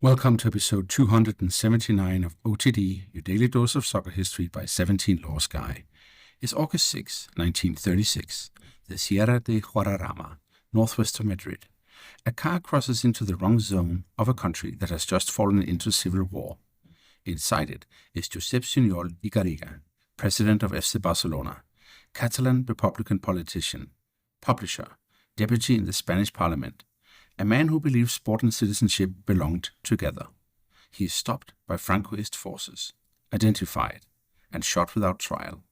Welcome to episode 279 of OTD, your daily dose of soccer history by 17 Laws Guy. It's August 6, 1936, the Sierra de Guadarrama, northwest of Madrid. A car crosses into the wrong zone of a country that has just fallen into civil war. Inside it is Josep Sunyol y Garriga, president of FC Barcelona, Catalan Republican politician, publisher, deputy in the Spanish parliament, a man who believes sport and citizenship belonged together. He is stopped by Francoist forces, identified, and shot without trial.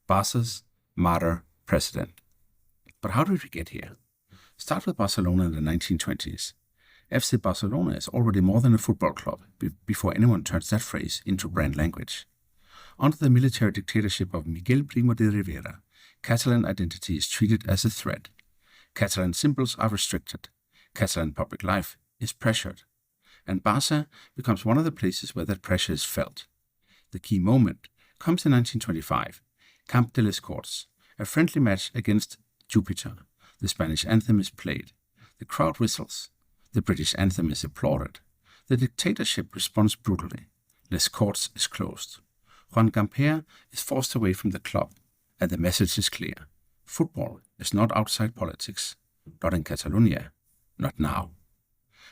Barca's Martyr president. But how did we get here? Start with Barcelona in the 1920s. FC Barcelona is already more than a football club before anyone turns that phrase into brand language. Under the military dictatorship of Primo de Rivera, Catalan identity is treated as a threat. Catalan symbols are restricted. Catalan public life is pressured, and Barça becomes one of the places where that pressure is felt. The key moment comes in 1925, Camp de Les Corts, a friendly match against Jupiter. The Spanish anthem is played. The crowd whistles. The British anthem is applauded. The dictatorship responds brutally. Les Corts is closed. Joan Gamper is forced away from the club, and the message is clear. Football is not outside politics, not in Catalonia. Not now.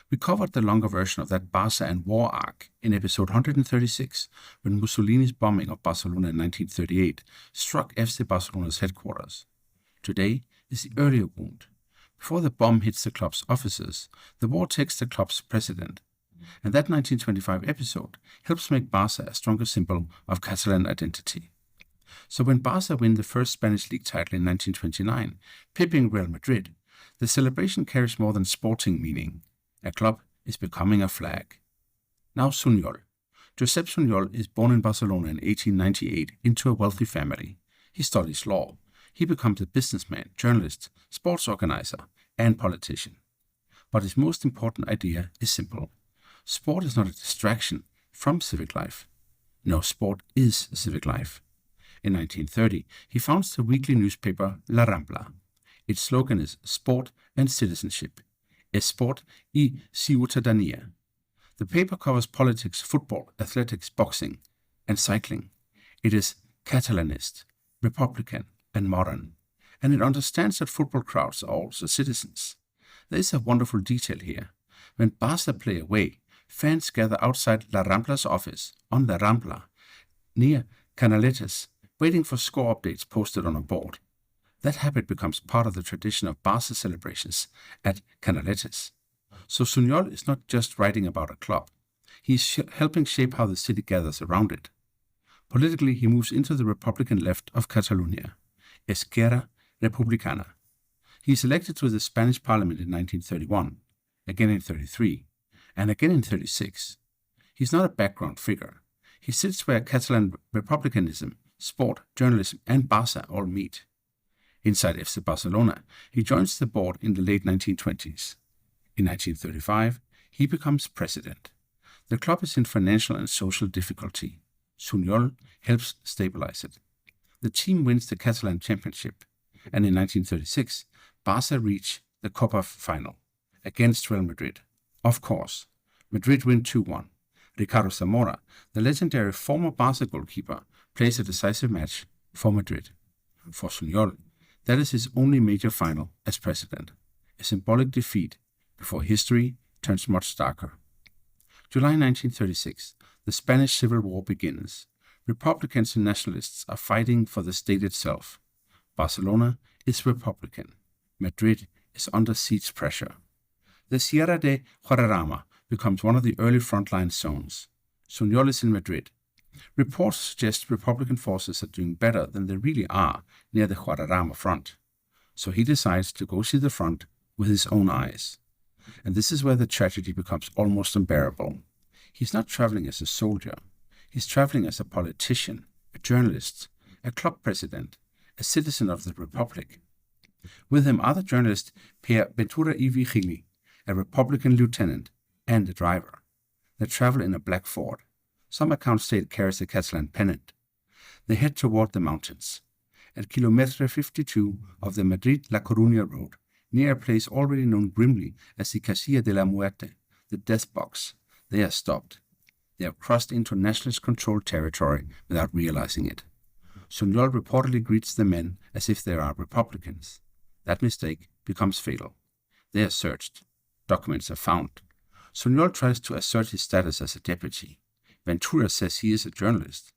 We covered the longer version of that Barça and war arc in episode 136, when Mussolini's bombing of Barcelona in 1938 struck FC Barcelona's headquarters. Today is the earlier wound. Before the bomb hits the club's offices, the war takes the club's president. And that 1925 episode helps make Barça a stronger symbol of Catalan identity. So when Barça win the first Spanish league title in 1929, pipping Real Madrid, the celebration carries more than sporting meaning. A club is becoming a flag. Now Sunyol. Josep Sunyol is born in Barcelona in 1898 into a wealthy family. He studies law. He becomes a businessman, journalist, sports organizer, and politician. But his most important idea is simple. Sport is not a distraction from civic life. No, sport is civic life. In 1930, he founds the weekly newspaper La Rambla. Its slogan is Sport and Citizenship, Sport y ciudadanía. The paper covers politics, football, athletics, boxing, and cycling. It is Catalanist, Republican, and modern, and it understands that football crowds are also citizens. There is a wonderful detail here. When Barça play away, fans gather outside La Rampla's office on La Rambla, near Canaletes, waiting for score updates posted on a board. That habit becomes part of the tradition of Barça celebrations at Canaletes. So Sunyol is not just writing about a club. He's helping shape how the city gathers around it. Politically, he moves into the Republican left of Catalonia, Esquerra Republicana. He is elected to the Spanish parliament in 1931, again in 1933, and again in 1936. He's not a background figure. He sits where Catalan republicanism, sport, journalism, and Barça all meet. Inside FC Barcelona, he joins the board in the late 1920s. In 1935, he becomes president. The club is in financial and social difficulty. Sunyol helps stabilize it. The team wins the Catalan championship, and in 1936, Barça reach the Copa final against Real Madrid. Of course, Madrid win 2-1. Ricardo Zamora, the legendary former Barça goalkeeper, plays a decisive match for Madrid. For Sunyol, that is his only major final as president, a symbolic defeat before history turns much darker. July 1936, the Spanish Civil War begins. Republicans and nationalists are fighting for the state itself. Barcelona is Republican. Madrid is under siege pressure. The Sierra de Guadarrama becomes one of the early frontline zones. Sunyol is in Madrid. Reports suggest Republican forces are doing better than they really are near the Guadarrama front. So he decides to go see the front with his own eyes. And this is where the tragedy becomes almost unbearable. He's not traveling as a soldier. He's traveling as a politician, a journalist, a club president, a citizen of the Republic. With him are the journalist Per Ventura y Vigili, a Republican lieutenant, and a driver. They travel in a black Ford. Some accounts say it carries a Catalan pennant. They head toward the mountains. At kilometre 52 of the Madrid-La Coruña road, near a place already known grimly as the Casilla de la Muerte, the death box, They are stopped. They have crossed into nationalist-controlled territory without realizing it. Sunyol reportedly greets the men as if they are Republicans. That mistake becomes fatal. They are searched. Documents are found. Sunyol tries to assert his status as a deputy. Ventura says he is a journalist.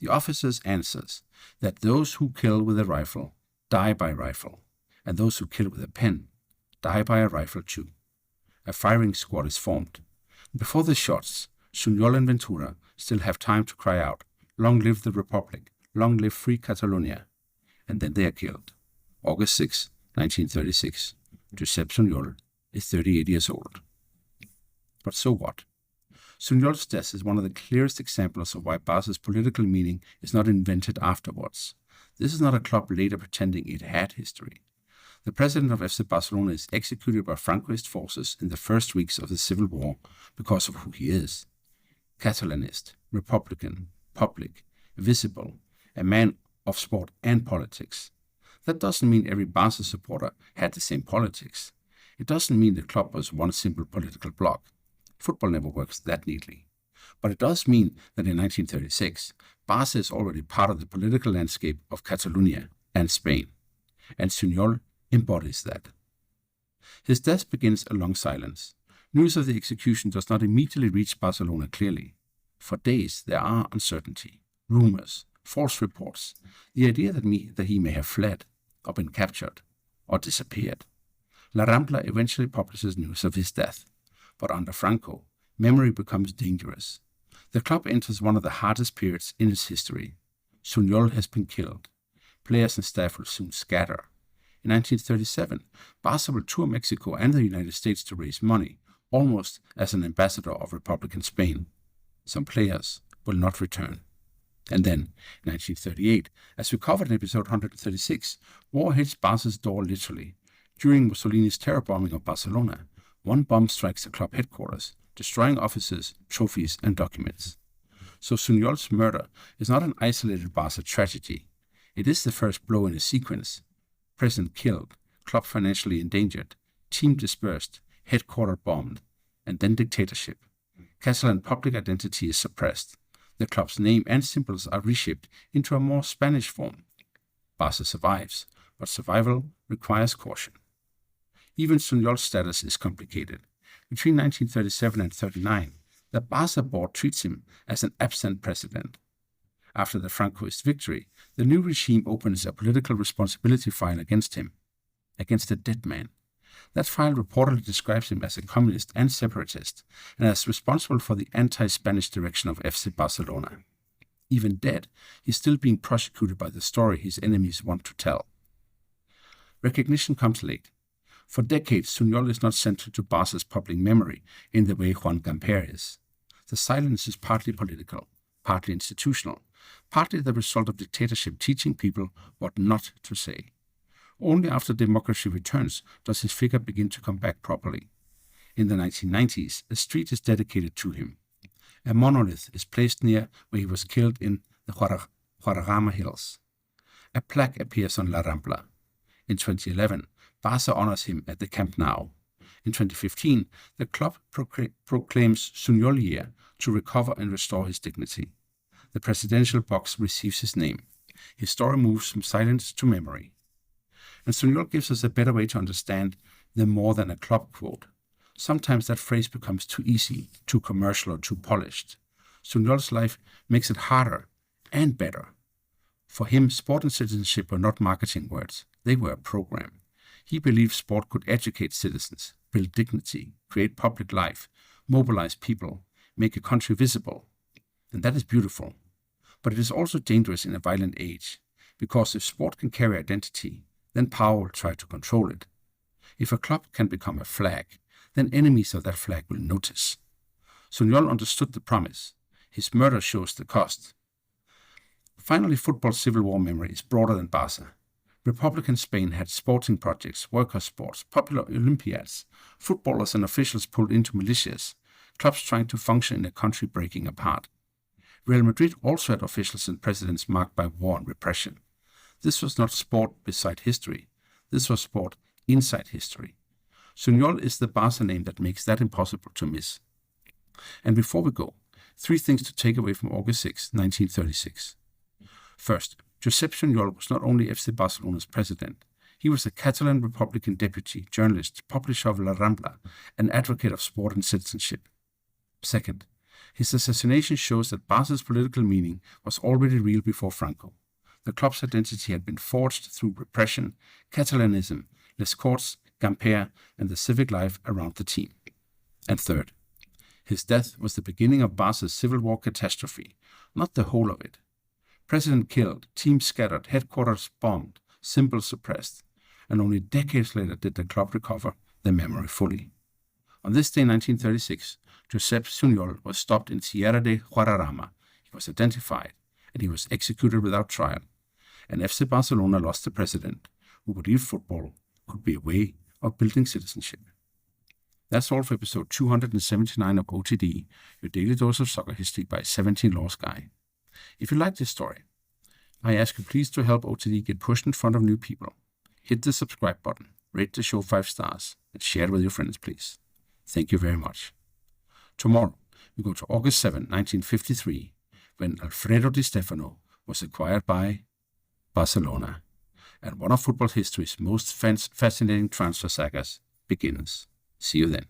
The officers answers that those who kill with a rifle die by rifle, and those who kill with a pen die by a rifle too. A firing squad is formed. Before the shots, Sunyol and Ventura still have time to cry out, "Long live the Republic! Long live free Catalonia!" And then they are killed. August 6, 1936. Josep Sunyol is 38 years old. But so what? Sunyol's death is one of the clearest examples of why Barca's political meaning is not invented afterwards. This is not a club later pretending it had history. The president of FC Barcelona is executed by Francoist forces in the first weeks of the Civil War because of who he is. Catalanist, Republican, public, visible, a man of sport and politics. That doesn't mean every Barca supporter had the same politics. It doesn't mean the club was one simple political bloc. Football never works that neatly. But it does mean that in 1936, Barca is already part of the political landscape of Catalonia and Spain, and Sunyol embodies that. His death begins a long silence. News of the execution does not immediately reach Barcelona clearly. For days there are uncertainty, rumors, false reports, the idea that he may have fled, or been captured, or disappeared. La Rambla eventually publishes news of his death, but under Franco, memory becomes dangerous. The club enters one of the hardest periods in its history. Sunyol has been killed. Players and staff will soon scatter. In 1937, Barca will tour Mexico and the United States to raise money, almost as an ambassador of Republican Spain. Some players will not return. And then, in 1938, as we covered in episode 136, war hits Barca's door literally. During Mussolini's terror bombing of Barcelona, one bomb strikes the club headquarters, destroying offices, trophies, and documents. So Sunyol's murder is not an isolated Barca tragedy. It is the first blow in a sequence. President killed, club financially endangered, team dispersed, headquarters bombed, and then dictatorship. Catalan public identity is suppressed. The club's name and symbols are reshaped into a more Spanish form. Barca survives, but survival requires caution. Even Sunyol's status is complicated. Between 1937 and 1939, the Barca board treats him as an absent president. After the Francoist victory, the new regime opens a political responsibility file against him, against a dead man. That file reportedly describes him as a communist and separatist, and as responsible for the anti-Spanish direction of FC Barcelona. Even dead, he's still being prosecuted by the story his enemies want to tell. Recognition comes late. For decades, Sunyol is not central to Barca's public memory in the way Joan Gamper is. The silence is partly political, partly institutional, partly the result of dictatorship teaching people what not to say. Only after democracy returns does his figure begin to come back properly. In the 1990s, a street is dedicated to him. A monolith is placed near where he was killed in the Guadarrama Hills. A plaque appears on La Rambla. In 2011, Barca honors him at the Camp Nou. In 2015, the club proclaims Sunyol Year to recover and restore his dignity. The presidential box receives his name. His story moves from silence to memory. And Sunyol gives us a better way to understand the more than a club quote. Sometimes that phrase becomes too easy, too commercial, or too polished. Sunyol's life makes it harder and better. For him, sport and citizenship were not marketing words. They were a program. He believed sport could educate citizens, build dignity, create public life, mobilize people, make a country visible. And that is beautiful. But it is also dangerous in a violent age, because if sport can carry identity, then power will try to control it. If a club can become a flag, then enemies of that flag will notice. Sunyol understood the promise. His murder shows the cost. Finally, football's civil war memory is broader than Barca. Republican Spain had sporting projects, worker sports, popular Olympiads, footballers and officials pulled into militias, clubs trying to function in a country breaking apart. Real Madrid also had officials and presidents marked by war and repression. This was not sport beside history. This was sport inside history. Sunyol is the Barca name that makes that impossible to miss. And before we go, 3 things to take away from August 6, 1936. First, Josep Sunyol was not only FC Barcelona's president, he was the Catalan Republican deputy, journalist, publisher of La Rambla, and advocate of sport and citizenship. Second, his assassination shows that Barca's political meaning was already real before Franco. The club's identity had been forged through repression, Catalanism, Les Corts, Gamper, and the civic life around the team. And third, his death was the beginning of Barca's civil war catastrophe, not the whole of it. President killed, team scattered, headquarters bombed, symbols suppressed, and only decades later did the club recover their memory fully. On this day in 1936, Josep Sunyol was stopped in Sierra de Guadarrama. He was identified, and he was executed without trial. And FC Barcelona lost the president, who believed football could be a way of building citizenship. That's all for episode 279 of OTD, your daily dose of soccer history by 17 Laws Guy. If you like this story, I ask you please to help OTD get pushed in front of new people. Hit the subscribe button, rate the show 5 stars, and share it with your friends, please. Thank you very much. Tomorrow, we go to August 7, 1953, when Alfredo Di Stefano was acquired by Barcelona, and one of football history's most fascinating transfer sagas begins. See you then.